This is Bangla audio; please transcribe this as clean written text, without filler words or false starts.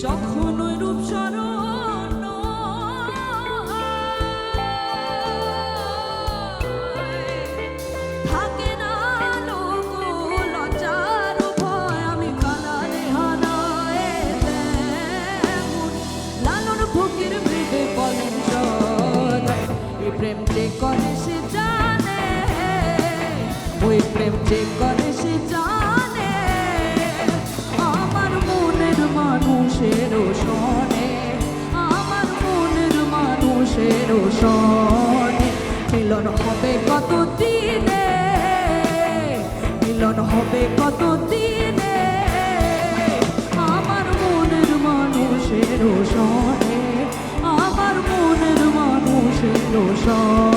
যখন ওই রূপ শরণ থাকে না লোক লজ্জার ভয়, আমি কালারে হারায় তেমন লালন ফকির মৃদে বলেন সদাই, এই প্রেম যে করে সে জানে, ওই প্রেম যে করে সে জানে, আমার মনের মানুষের শোনে, আমার মনের মানুষের শোনে। মিলন হবে কত দিনে, মিলন হবে কত দিনে, আমার মনের মানুষের শোনে, আমার মনের মানুষের শোনে।